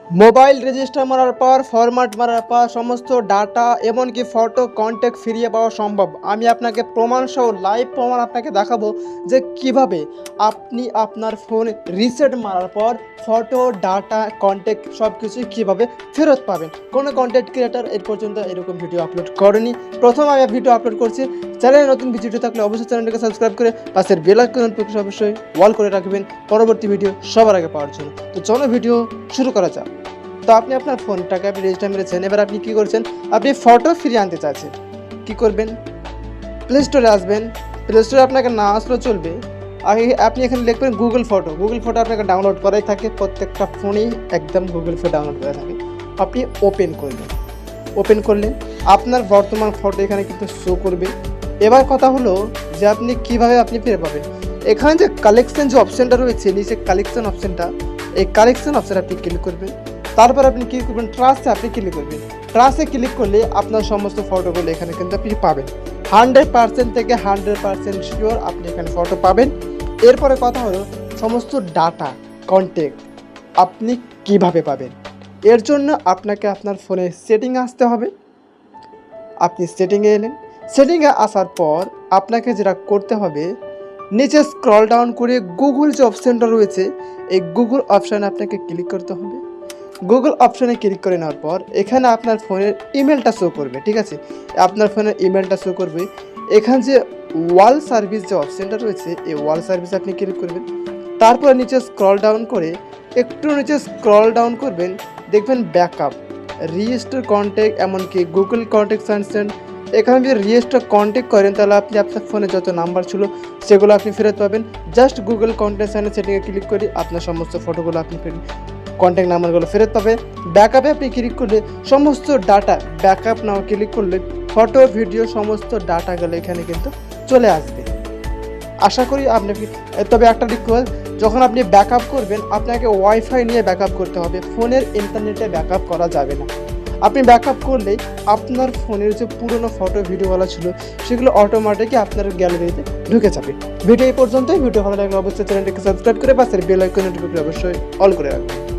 Mobile register মারার পর format মারার পর সমস্ত ডাটা এমনকি ফটো কন্ট্যাক্ট ফিরিয়ে পাওয়া সম্ভব। আমি আপনাকে প্রমাণসহ লাইভ প্রমাণ আপনাকে দেখাবো যে কিভাবে আপনি আপনার ফোন রিসেট মারার পর ফটো ডাটা কন্ট্যাক্ট সব কিছুই কীভাবে ফেরত পাবেন। কোনো কন্টেন্ট ক্রিয়েটার এর পর্যন্ত এরকম ভিডিও আপলোড করেনি, প্রথম আমি ভিডিও আপলোড করছি। চ্যানেলে নতুন ভিডিও থাকলে অবশ্যই চ্যানেলটাকে সাবস্ক্রাইব করে পাশের বেল আইকন অবশ্যই অল করে রাখবেন পরবর্তী ভিডিও সবার আগে পাওয়ার জন্য। তো চলো ভিডিও শুরু করা যাক। তো আপনি আপনার ফোনটাকে আপনি রেজিস্টার মেরেছেন, এবার আপনি কী করছেন, আপনি ফটো ফিরিয়ে আনতে চাইছেন। কী করবেন, প্লে স্টোরে আসবেন। প্লে স্টোরে আপনাকে না আসলেও চলবে, আগে আপনি এখানে লিখবেন গুগল ফটো। গুগল ফটো আপনাকে ডাউনলোড করাই থাকে, প্রত্যেকটা ফোনেই একদম গুগল ফটো ডাউনলোড করা থাকে। আপনি ওপেন করবেন, ওপেন করলে আপনার বর্তমান ফটো এখানে কিন্তু শো করবে। এবার কথা হলো যে আপনি কিভাবে আপনি ফিরে পাবেন। এখানে যে কালেকশন যে অপশানটা রয়েছে নিচে কালেকশন অপশানটা, এই কালেকশন অপশানে আপনি ক্লিক করবেন। তারপর আপনি কী করবেন, ট্রাস্টে আপনি ক্লিক করবেন। ট্রাস্টে ক্লিক করলে আপনার সমস্ত ফটোগুলো এখানে কিন্তু আপনি পাবেন। 100% থেকে 100% শিওর আপনি এখানে ফটো পাবেন। এরপরে কথা হলো সমস্ত ডাটা কন্ট্যাক্ট আপনি কিভাবে পাবেন। এর জন্য আপনাকে আপনার ফোনে সেটিং আসতে হবে। আপনি সেটিংয়ে এলেন, সেটিংয়ে আসার পর আপনাকে যেটা করতে হবে, নিচে স্ক্রল ডাউন করে গুগল যে অপশানটা রয়েছে এই গুগল অপশানে আপনাকে ক্লিক করতে হবে। গুগল অপশানে ক্লিক করে নেওয়ার পর এখানে আপনার ফোনের ইমেলটা শো করবে, ঠিক আছে, আপনার ফোনের ইমেলটা শো করবে। এখানে যে ওয়াল সার্ভিস যে অপশানটা রয়েছে এই ওয়াল সার্ভিসে আপনি ক্লিক করবেন। তারপর নিচে স্ক্রল ডাউন করে একটু নিচে স্ক্রল ডাউন করবেন, দেখবেন ব্যাকআপ, রিস্টোর কন্ট্যাক্ট, এমনকি গুগল কন্ট্যাক্ট সানসেন্ট। এখানে যদি রিস্টোর কন্ট্যাক্ট করেন তাহলে আপনি আপনার ফোনে যত নাম্বার ছিল সেগুলো আপনি ফেরত পাবেন। জাস্ট গুগল কন্ট্যাক্ট সাইনের সেটিংয়ে ক্লিক করে আপনার সমস্ত ফটোগুলো আপনি কন্ট্যাক্ট নাম্বারগুলো ফেরত পাবে। ব্যাকআপে আপনি ক্লিক করলে সমস্ত ডাটা, ব্যাকআপ নাও ক্লিক করলে ফটো ভিডিও সমস্ত ডাটাগুলো এখানে কিন্তু চলে আসবে। আশা করি আপনাকে, তবে একটা রিকোয়েস্ট, যখন আপনি ব্যাকআপ করবেন আপনাকে ওয়াইফাই নিয়ে ব্যাকআপ করতে হবে, ফোনের ইন্টারনেটে ব্যাকআপ করা যাবে না। আপনি ব্যাকআপ করলেই আপনার ফোনের যে পুরনো ফটো ভিডিওগুলো ছিল সেগুলো অটোমেটিকই আপনার গ্যালারিতে ঢুকে যাবে। ভিডিও এই পর্যন্তই। ভিডিও ভালো লাগলে অবশ্যই চ্যানেলটিকে সাবস্ক্রাইব করে পাশের বেল আইকন অবশ্যই অল করে রাখবেন।